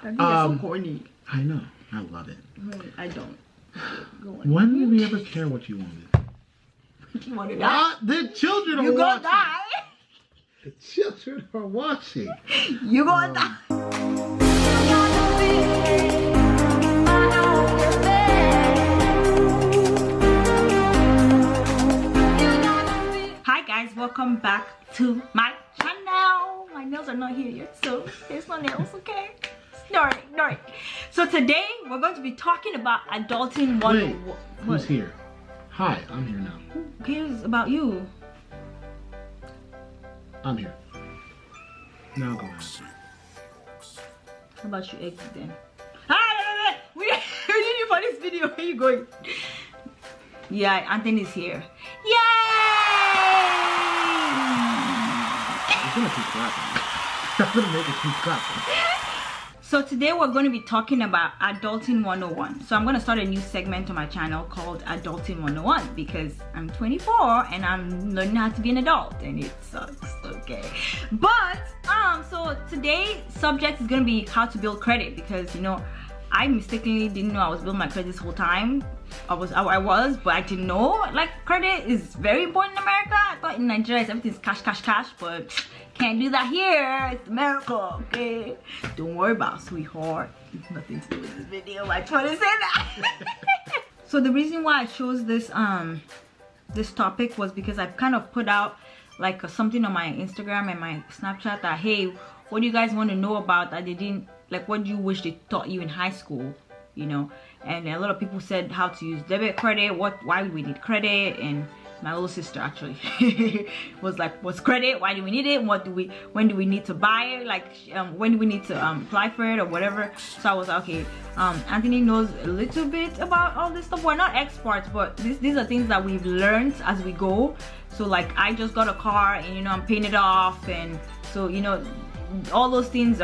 I think that's so corny. I know. I love it. I don't. Go on. When did we ever care what you wanted? You want to die? What? The children are You gonna watching. die? The children are watching. You gonna die? Hi guys, welcome back to my channel. My nails are not here yet, so here's my nails, okay? Ignore it. So today we're going to be talking about adulting 101. Wait, who's here? Hi, I'm here now. Who cares about you? I'm here. Now go ahead. How about you exit then? Hi, we need you for this video. Where you going? Yeah, Anthony's here. Yay! I'm gonna keep clapping. I'm gonna make it keep clapping. So today we're going to be talking about Adulting 101. So I'm going to start a new segment on my channel called Adulting 101 because I'm 24 and I'm learning how to be an adult and it sucks, okay? But so today's subject is going to be how to build credit because, you know, I mistakenly didn't know I was building my credit this whole time. I was, but I didn't know. Like, credit is very important in America. I thought in Nigeria everything's cash, but can't do that here. It's America, okay? Don't worry about it, sweetheart. It's nothing to do with this video. I just want to say that. So the reason why I chose this this topic was because I kind of put out like something on my Instagram and my Snapchat that, hey, what do you guys want to know about that they didn't, like, what do you wish they taught you in high school, you know? And a lot of people said how to use debit, credit, why we need credit, and my little sister actually was like, what's credit, why do we need it, when do we need to buy it, like when do we need to apply for it or whatever. So I was like, okay, Anthony knows a little bit about all this stuff. We're not experts, but these are things that we've learned as we go. So like, I just got a car and, you know, I'm paying it off, and so, you know, all those things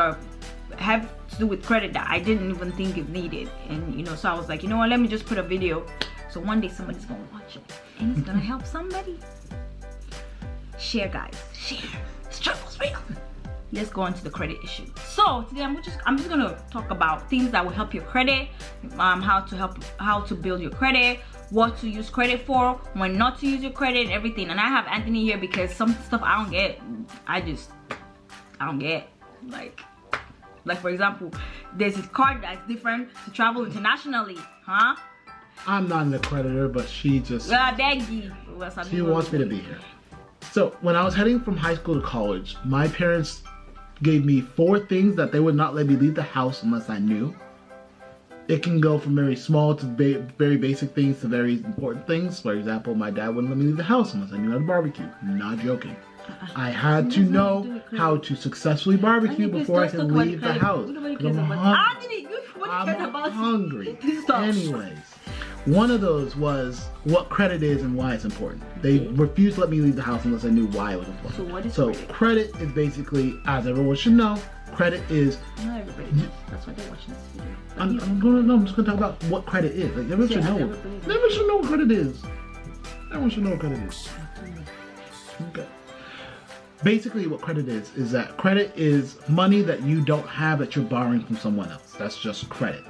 have to do with credit that I didn't even think it needed. And, you know, so I was like, you know what, let me just put a video so one day somebody's gonna watch it and it's gonna help somebody. Share, guys, share. Struggle's real. Let's go on to the credit issue. So today I'm just gonna talk about things that will help your credit, how to build your credit, what to use credit for, when not to use your credit, and everything. And I have Anthony here because some stuff I don't get. I don't get. Like for example, there's this card that's different to travel internationally, huh? I'm not an accreditor, but she just she wants me to be here. So when I was heading from high school to college, my parents gave me 4 things that they would not let me leave the house unless I knew. It can go from very small to very basic things to very important things. For example, my dad wouldn't let me leave the house unless I knew how to barbecue. I'm not joking. I had to know how to successfully barbecue before I could leave the house. I'm hungry. Anyways, one of those was what credit is and why it's important. They refused to let me leave the house unless I knew why it was important. So what is credit? Credit is basically, as everyone should know, credit is... Not everybody. That's why they're watching this video. I'm just going to talk about what credit is. Like, everyone should know. Everyone should know what credit is. Everyone should know what credit is. Okay. Basically, what credit is that credit is money that you don't have that you're borrowing from someone else. That's just credit.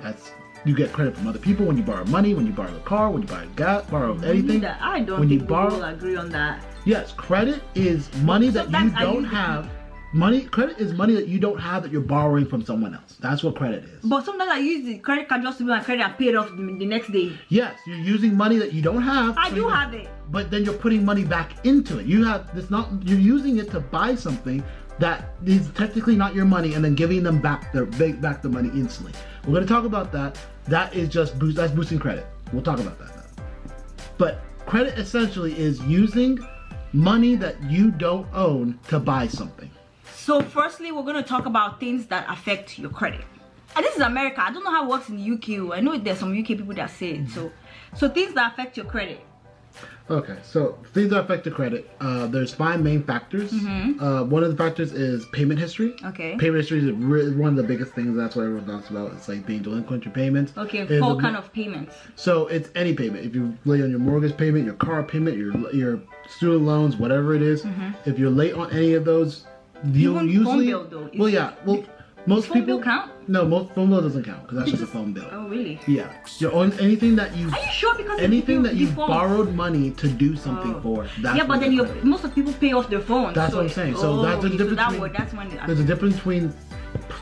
You get credit from other people when you borrow money, when you borrow a car, when you borrow anything. I don't think we will agree on that. Yes, credit is money that you don't have. Credit is money that you don't have that you're borrowing from someone else. That's what credit is. But sometimes I use the credit card just to be my credit and pay it off the next day. Yes, you're using money that you don't have. I do have it. But then you're putting money back into it. You're using it to buy something that is technically not your money and then giving them back the money instantly. We're going to talk about that. That is just that's boosting credit. We'll talk about that now. But credit essentially is using money that you don't own to buy something. So firstly, we're going to talk about things that affect your credit. And this is America. I don't know how it works in the UK. I know there's some UK people that say it. So things that affect your credit. Okay, so things that affect the credit, there's 5 main factors. One of the factors is payment history. Okay. Payment history is one of the biggest things. That's what everyone talks about. It's like being delinquent your payments. Okay, what kind of payments? So it's any payment. If you late on your mortgage payment, your car payment, your student loans, whatever it is, if you're late on any of those, you'll usually... Phone bill, though. Most phone people bill count? No, most phone bill doesn't count because that's just a phone bill. Oh, really? Yeah. Your own anything that you. Are you sure? Because anything that you default. borrowed money to do something for. That's yeah, but then most of people pay off their phone. That's what I'm saying. So that's the difference. That's when there's a difference between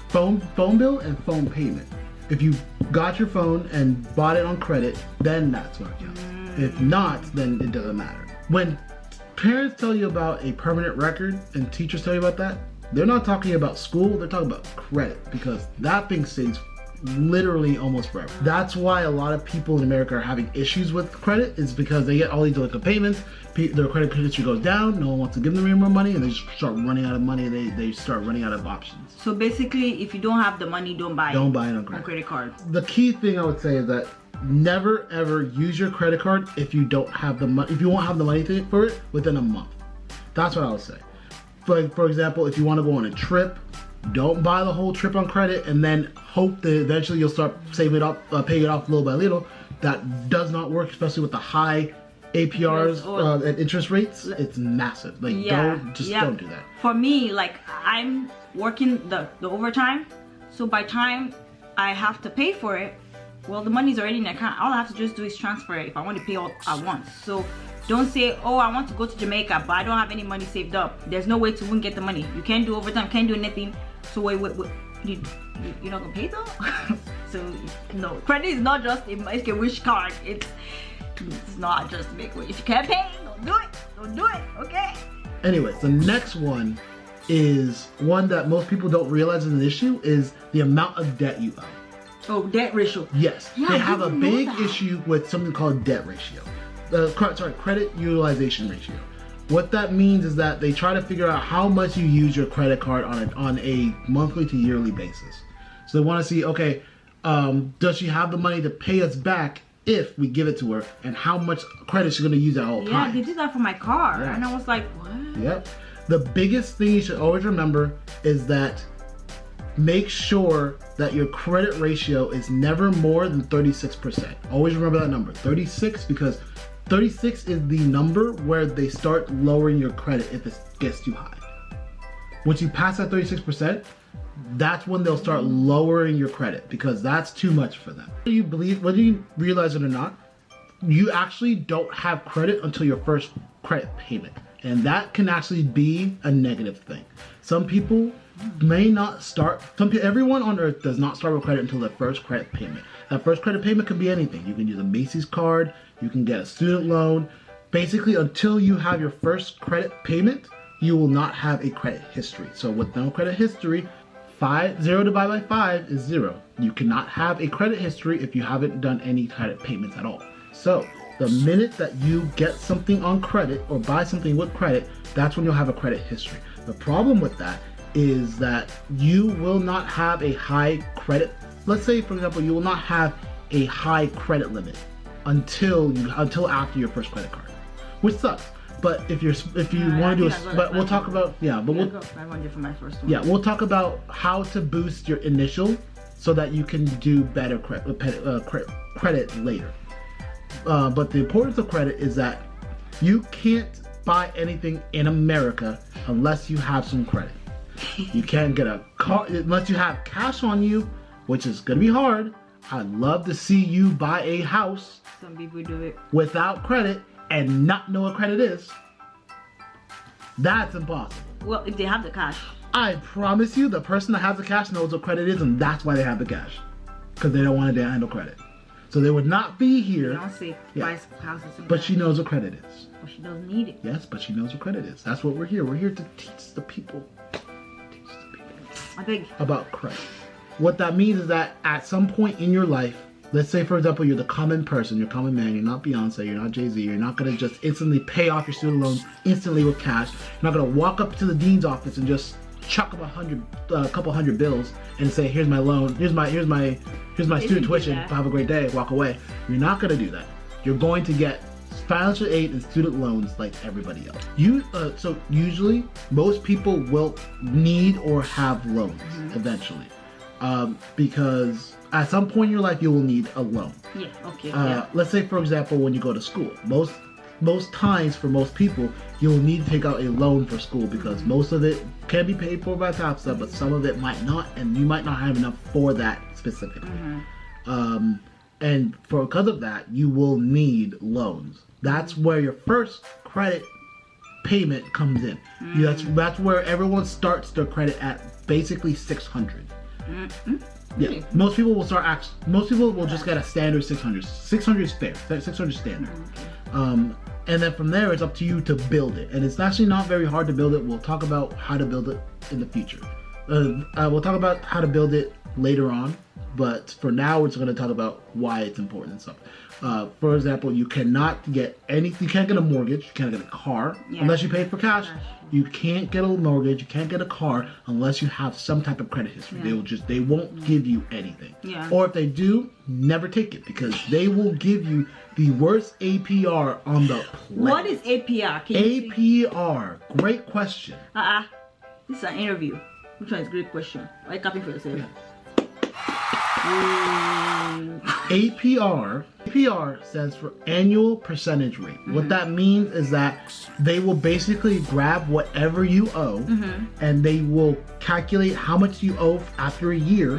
phone bill and phone payment. If you got your phone and bought it on credit, then that's what counts. If not, then it doesn't matter. When parents tell you about a permanent record and teachers tell you about that, they're not talking about school, they're talking about credit, because that thing stays literally almost forever. That's why a lot of people in America are having issues with credit, is because they get all these delinquent payments, their credit history goes down, no one wants to give them any more money, and they just start running out of money, and they start running out of options. So basically, if you don't have the money, don't buy it on credit card. The key thing I would say is that never ever use your credit card if you don't have the money, if you won't have the money for it within a month. That's what I would say. For example, if you want to go on a trip, don't buy the whole trip on credit and then hope that eventually you'll start saving it up, paying it off little by little. That does not work, especially with the high APRs and interest rates. It's massive. Like, don't do that. For me, like, I'm working the overtime, so by time I have to pay for it, well, the money's already in the account. All I have to just do is transfer it if I want to pay all at once. So don't say, oh, I want to go to Jamaica, but I don't have any money saved up. There's no way to even get the money. You can't do overtime, can't do anything. So wait, you're not gonna pay though? So no, credit is not just a make a wish card. It's not just make a wish. If you can't pay, don't do it. Don't do it, okay? Anyways, the next one is one that most people don't realize is an issue, is the amount of debt you owe. Oh, debt ratio. Yes, yeah, they have a big issue with something called debt ratio. Credit utilization ratio. What that means is that they try to figure out how much you use your credit card on a monthly to yearly basis. So they want to see, okay, does she have the money to pay us back if we give it to her, and how much credit she's going to use at all times. Yeah, they did that for my car, and I was like, what? Yep. The biggest thing you should always remember is that make sure that your credit ratio is never more than 36%. Always remember that number, 36, because 36 is the number where they start lowering your credit if it gets too high. Once you pass that 36%, that's when they'll start lowering your credit, because that's too much for them. Whether you realize it or not, you actually don't have credit until your first credit payment. And that can actually be a negative thing. Some people may not start, everyone on earth does not start with credit until their first credit payment. That first credit payment can be anything. You can use a Macy's card, you can get a student loan. Basically, until you have your first credit payment, you will not have a credit history. So with no credit history, 0 divided by 5 is 0. You cannot have a credit history if you haven't done any credit payments at all. So the minute that you get something on credit or buy something with credit, that's when you'll have a credit history. The problem with that is that you will not have a high credit. Let's say, for example, you will not have a high credit limit until after your first credit card, which sucks. But if you want to do we'll talk about my first one. Yeah, we'll talk about how to boost your initial so that you can do better credit later. But the importance of credit is that you can't buy anything in America unless you have some credit. You can't get a car unless you have cash on you, which is gonna be hard. I'd love to see you buy a house. Some people do it without credit and not know what credit is. That's impossible. Well, if they have the cash. I promise you, the person that has the cash knows what credit is, and that's why they have the cash, because they don't want to handle credit. So they would not be here. Beyonce buys houses and but she knows what credit is. But she doesn't need it. Yes, but she knows what credit is. That's what we're here. We're here to teach the people. I beg. About credit. What that means is that at some point in your life, let's say, for example, you're the common person, you're a common man, you're not Beyonce, you're not Jay-Z, you're not going to just instantly pay off your student loans instantly with cash. You're not going to walk up to the dean's office and just chuck up a couple hundred bills and say, here's my loan, here's my student tuition, have a great day, walk away. You're not going to do that. You're going to get financial aid and student loans like everybody else. So usually, most people will need or have loans eventually. Because at some point in your life, you will need a loan. Yeah, okay. Let's say, for example, when you go to school, most most times for most people, you'll need to take out a loan for school because most of it can be paid for by FAFSA, but some of it might not, and you might not have enough for that specifically. And because of that, you will need loans. That's where your first credit payment comes in. That's where everyone starts their credit at basically 600. Yeah, most people will start. Most people will just get a standard 600. 600 is fair. 600 is standard. And then from there, it's up to you to build it. And it's actually not very hard to build it. We'll talk about how to build it in the future. We'll talk about how to build it later on. But for now, we're just going to talk about why it's important and stuff. For example, you cannot get anything. You can't get a mortgage. You can't get a car unless you pay for cash. You can't get a mortgage. You can't get a car unless you have some type of credit history. They won't give you anything. Or if they do, never take it because they will give you the worst APR on the planet. What is APR? APR. Great question. This is an interview. Which one is a great question? Why are you copying for yourself? Yeah. APR stands for annual percentage rate. What that means is that they will basically grab whatever you owe and they will calculate how much you owe after a year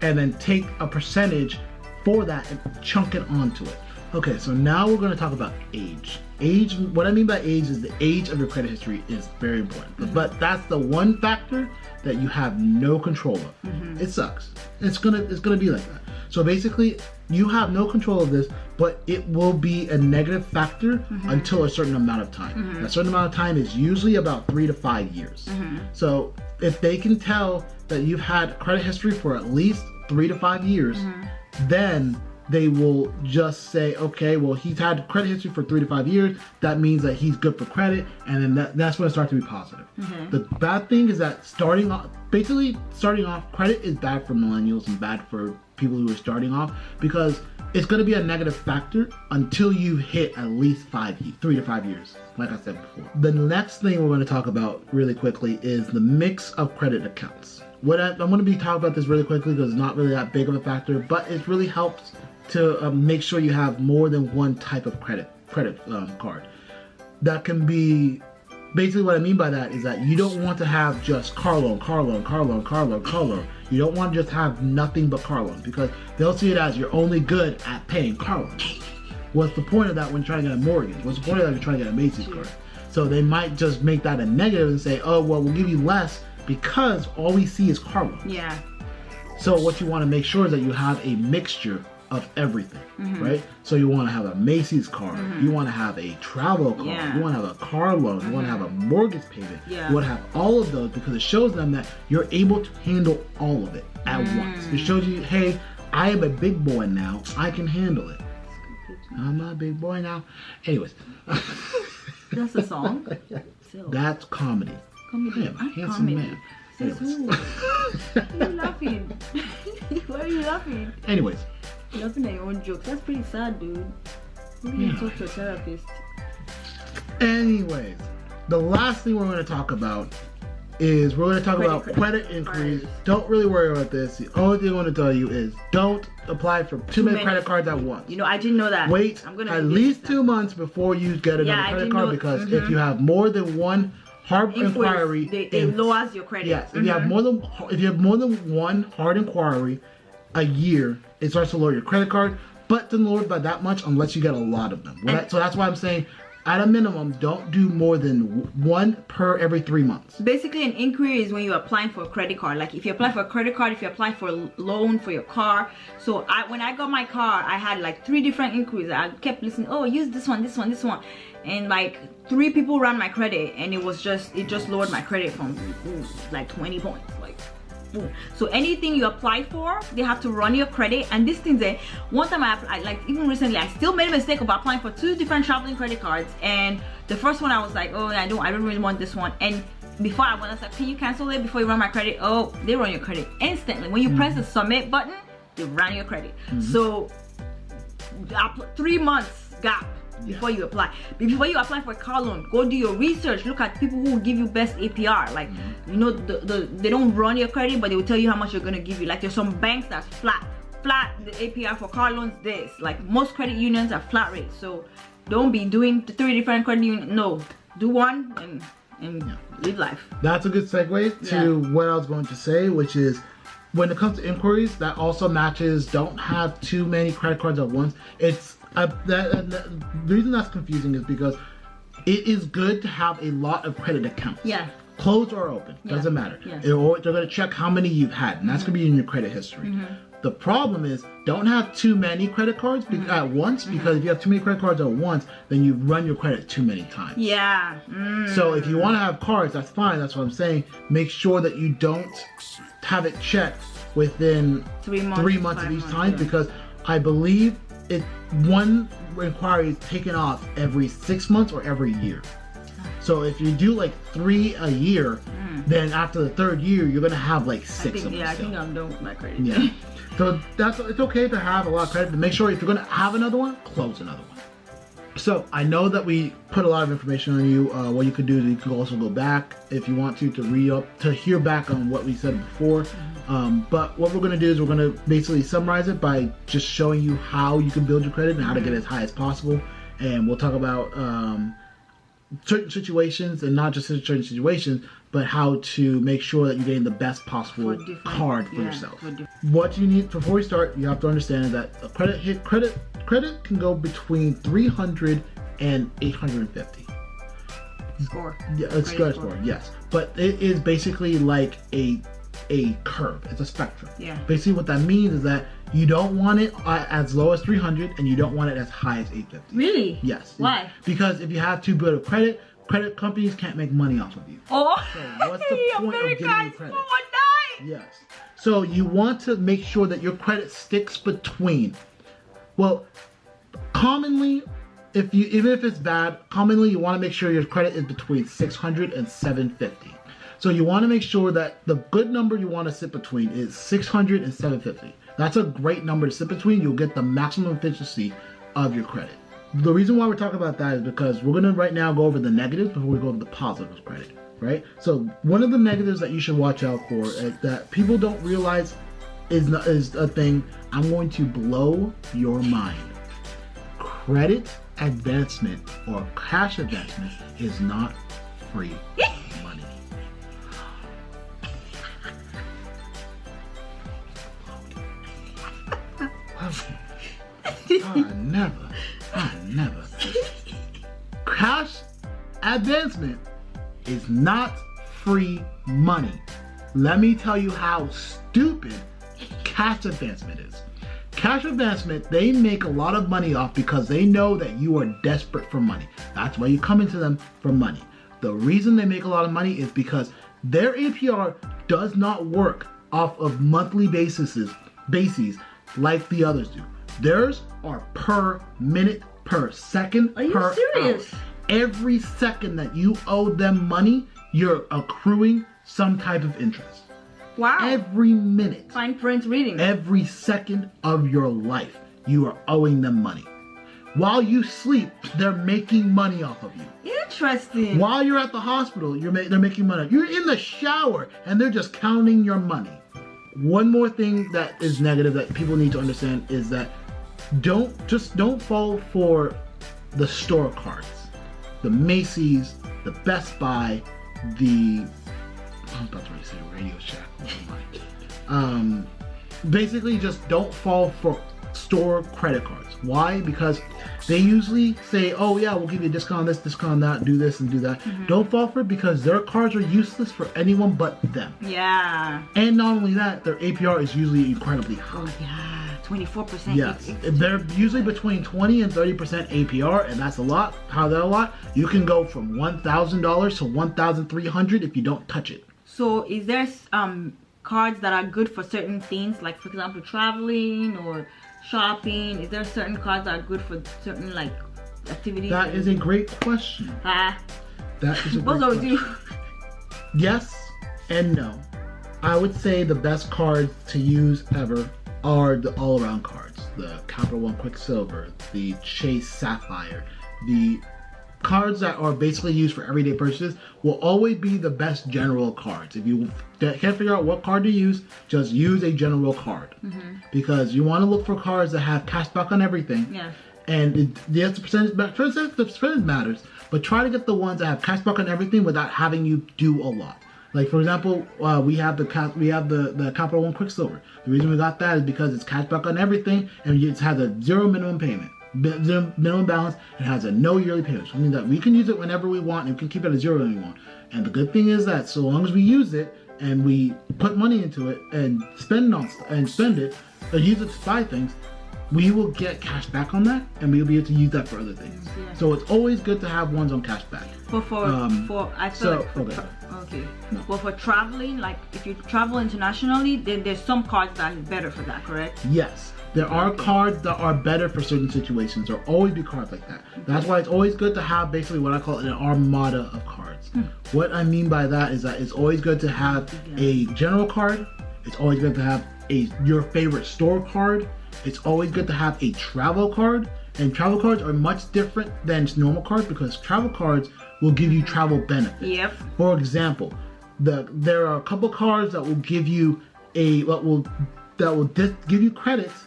and then take a percentage for that and chunk it onto it. Okay, so now we're going to talk about age. Age, what I mean by age is the age of your credit history is very important. But that's the one factor that you have no control of. It sucks. It's gonna be like that. So basically, you have no control of this, but it will be a negative factor until a certain amount of time. A certain amount of time is usually about 3 to 5 years. So if they can tell that you've had credit history for at least 3 to 5 years, then they will just say, okay, well, he's had credit history for 3 to 5 years. That means that he's good for credit, and then that's when it starts to be positive. The bad thing is that starting off, credit is bad for millennials and bad for people who are starting off because it's going to be a negative factor until you hit at least 3 to 5 years, like I said before. The next thing we're going to talk about really quickly is the mix of credit accounts. I'm going to be talking about this really quickly because it's not really that big of a factor, but it really helps to make sure you have more than one type of credit card. That can be, basically what I mean by that is that you don't want to have just car loan. You don't want to just have nothing but car loans because they'll see it as you're only good at paying car loans. What's the point of that when you're trying to get a mortgage? What's the point of that when you're trying to get a Macy's card? So they might just make that a negative and say, oh, well, we'll give you less because all we see is car loans. So what you want to make sure is that you have a mixture of everything, right? So you want to have a Macy's card, you want to have a travel card, you want to have a car loan, you want to have a mortgage payment, you want to have all of those because it shows them that you're able to handle all of it at once. It shows you, hey, I am a big boy now, I can handle it. I'm a big boy now. Anyways. That's a song? That's comedy. Comedy. Handsome man. Says who? Why are you laughing? Why are you laughing? Anyways. You're laughing at your own jokes. That's pretty sad, dude. Maybe you talk to a therapist. Anyways, the last thing we're going to talk about is we're going to talk about credit inquiries. Don't really worry about this. The only thing I want to tell you is don't apply for too many credit cards at once. You know, I didn't know that. Wait at least 2 months before you get another credit card because if you have more than one hard inquiry, it lowers your credit. Yes, if you have more than one hard inquiry a year, it starts to lower your credit card, but doesn't lower it by that much unless you get a lot of them. So that's why I'm saying, at a minimum, don't do more than one per every 3 months. Basically, an inquiry is when you're applying for a credit card. Like if you apply for a credit card, if you apply for a loan for your car. So when I got my car, I had like 3 different inquiries. I kept listening, oh, use this one. And like 3 people ran my credit, and it just lowered my credit from like 20 points. So anything you apply for, they have to run your credit. And this thing there, one time even recently, I still made a mistake of applying for 2 different traveling credit cards. And the first one I was like, oh, I don't really want this one. And before I went, I was like, can you cancel it before you run my credit? Oh, they run your credit instantly. When you press the submit button, they run your credit. So 3 months gap before you apply. Before you apply for a car loan, go do your research. Look at people who will give you best APR. Like you know, they don't run your credit, but they will tell you how much they're gonna give you. Like there's some banks that's flat flat. The APR for car loans this. Like most credit unions are flat rates, so don't be doing 3 different credit unions. No, do one and live life. That's a good segue to what I was going to say, which is when it comes to inquiries, that also matches don't have too many credit cards at once. It's the reason that's confusing is because it is good to have a lot of credit accounts. Yeah. Closed or open, doesn't matter. Yeah. They're going to check how many you've had, and that's going to be in your credit history. The problem is, don't have too many credit cards at once, because if you have too many credit cards at once, then you run your credit too many times. Yeah. So if you want to have cards, that's fine. That's what I'm saying. Make sure that you don't have it checked within 3 months, 3 months of each time, because I believe one inquiry is taken off every 6 months or every year. So if you do like 3 a year, then after the 3rd year, you're gonna have like 6 of them. Yeah, I think I'm done with my credit. Yeah. So it's okay to have a lot of credit, but make sure if you're gonna have another one, close another one. So I know that we put a lot of information on you. What you could do is you could also go back if you want to read up, to hear back on what we said before. But what we're gonna do is we're gonna basically summarize it by just showing you how you can build your credit and how to get as high as possible. And we'll talk about certain situations, and not just certain situations, but how to make sure that you're getting the best possible card for yourself. What you need before we start, you have to understand that a credit can go between 300 and 850. Score. Yeah, it's credit score. Yes, but it is basically like a curve. It's a spectrum. Yeah. Basically, what that means is that you don't want it as low as 300, and you don't want it as high as 850. Really? Yes. Why? Because if you have too good of credit companies can't make money off of you. Oh, so what's the point of getting your credit? Yes. So you want to make sure that your credit sticks between. Well, commonly, even if it's bad, commonly you want to make sure your credit is between 600 and 750. So you want to make sure that the good number you want to sit between is 600 and 750. That's a great number to sit between. You'll get the maximum efficiency of your credit. The reason why we're talking about that is because we're going to right now go over the negatives before we go over the positives of credit, right? So one of the negatives that you should watch out for that people don't realize is a thing. I'm going to blow your mind. Credit advancement or cash advancement is not free money. I never. Cash advancement is not free money. Let me tell you how stupid cash advancement is. Cash advancement, they make a lot of money off because they know that you are desperate for money. That's why you come into them for money. The reason they make a lot of money is because their APR does not work off of monthly bases like the others do. Theirs are per minute, per second, Are you per serious? hour. Every second that you owe them money, you're accruing some type of interest. Wow. Every minute. Fine print reading. Every second of your life, you are owing them money. While you sleep, they're making money off of you. Interesting. While you're at the hospital, they're making money. You're in the shower, and they're just counting your money. One more thing that is negative that people need to understand is that don't fall for the store cards, the Macy's, the Best Buy, I was about to say Radio Shack. Basically, just don't fall for store credit cards. Why? Because they usually say, oh yeah, we'll give you a discount on this, discount on that, do this and do that. Mm-hmm. Don't fall for it because their cards are useless for anyone but them. Yeah. And not only that, their APR is usually incredibly high. Oh yeah, 24%. Yes, they're usually between 20 and 30% APR, and that's a lot. How that a lot? You can go from $1,000 to $1,300 if you don't touch it. So is there cards that are good for certain things, like for example traveling or shopping? Is there certain cards that are good for certain like activities? That is a great question. That is a great question. Yes and no. I would say the best cards to use ever are the all-around cards. The Capital One Quicksilver, the Chase Sapphire, the cards that are basically used for everyday purchases will always be the best general cards. If you can't figure out what card to use, just use a general card. Because you want to look for cards that have cash back on everything. Yeah. And yes, the percentage matters, but try to get the ones that have cash back on everything without having you do a lot. Like for example, we have the Capital One Quicksilver. The reason we got that is because it's cash back on everything, and it has a zero minimum payment. Minimum balance, and has a no yearly payment, which means that we can use it whenever we want and we can keep it at zero when we want. And the good thing is that so long as we use it and we put money into it and spend it or use it to buy things, we will get cash back on that, and we'll be able to use that for other things. Yeah. So it's always good to have ones on cash back. But Well, for traveling, like if you travel internationally, then there's some cards that are better for that, correct? Yes. There are cards that are better for certain situations. There will always be cards like that. That's why it's always good to have basically what I call an armada of cards. What I mean by that is that it's always good to have a general card. It's always good to have your favorite store card. It's always good to have a travel card. And travel cards are much different than normal cards because travel cards will give you travel benefits. Yep. For example, there are a couple cards that will give you give you credits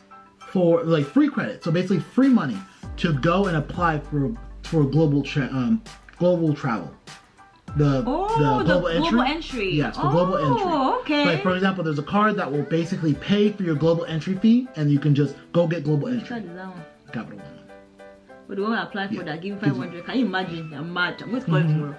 for like free credit. So basically free money to go and apply for global travel. The global entry. Yes, the global entry. Okay. Like for example, there's a card that will basically pay for your global entry fee, and you can just go get global entry. Which card is that one? Capital One. But the one I applied for that, give me 500. Can you imagine? I'm mad. I'm going to call it tomorrow.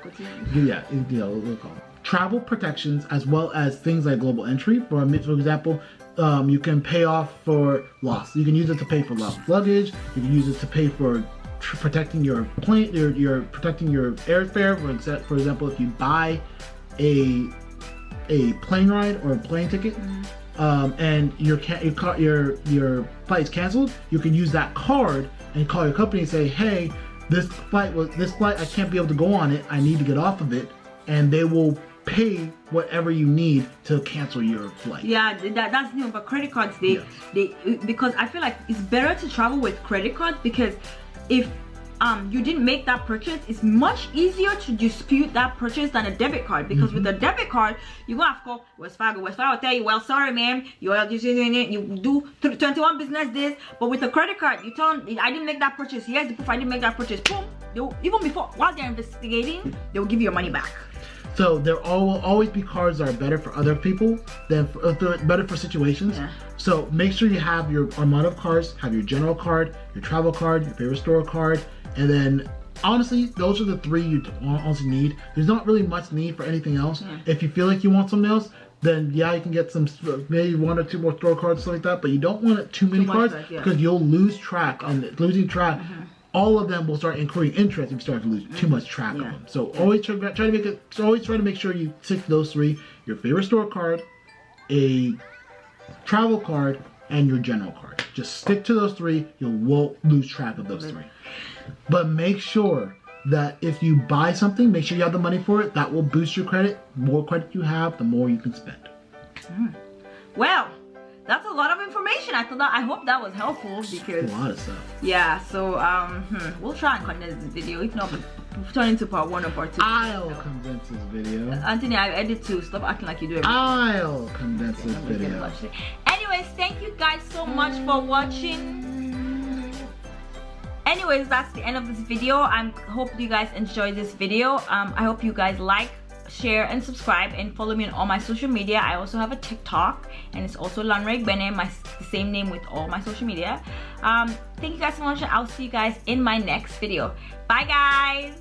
Yeah, we'll call it. Travel protections as well as things like global entry. For example, you can pay off for loss. You can use it to pay for lost luggage. You can use it to pay for protecting your plane, you're protecting your airfare. For example, if you buy a plane ride or a plane ticket, and your flight is canceled, you can use that card and call your company and say, hey, this flight I can't be able to go on it. I need to get off of it, and they will pay whatever you need to cancel your flight. Yeah, that's new. But credit cards, because I feel like it's better to travel with credit cards because if you didn't make that purchase, it's much easier to dispute that purchase than a debit card, because with a debit card you're gonna have to call Wells Fargo will tell you, well, sorry ma'am, you do 21 business days. But with a credit card, you tell them, I didn't make that purchase, here's the proof I didn't make that purchase. Boom, even before, while they're investigating, they will give you your money back. So there will always be cards that are better for other people than better for situations. Yeah. So make sure you have your armada of cards, have your general card, your travel card, your favorite store card, and then honestly, those are the three you honestly need. There's not really much need for anything else. Yeah. If you feel like you want something else, then yeah, you can get some, maybe one or two more store cards, stuff like that. But you don't want too many cards because you'll lose track. And losing track, all of them will start incurring interest if you start to lose too much track of them. So always try to make sure you stick to those three: your favorite store card, a travel card, and your general card. Just stick to those three. You won't lose track of those three. But make sure that if you buy something, make sure you have the money for it. That will boost your credit. The more credit you have, the more you can spend. Well, that's a lot of information. I hope that was helpful because a lot of stuff. Yeah, so we'll try and condense this video. If not, we'll turn into part 1 or part 2. I'll condense this video. Anthony, I edit too. Stop acting like you do everything. I'll condense this video. Anyways, thank you guys so much for watching. Anyways, that's the end of this video. I hope you guys enjoyed this video. I hope you guys like, share, and subscribe, and follow me on all my social media. I also have a TikTok, and it's also Lanre Bene, the same name with all my social media. Thank you guys so much, and I'll see you guys in my next video. Bye guys.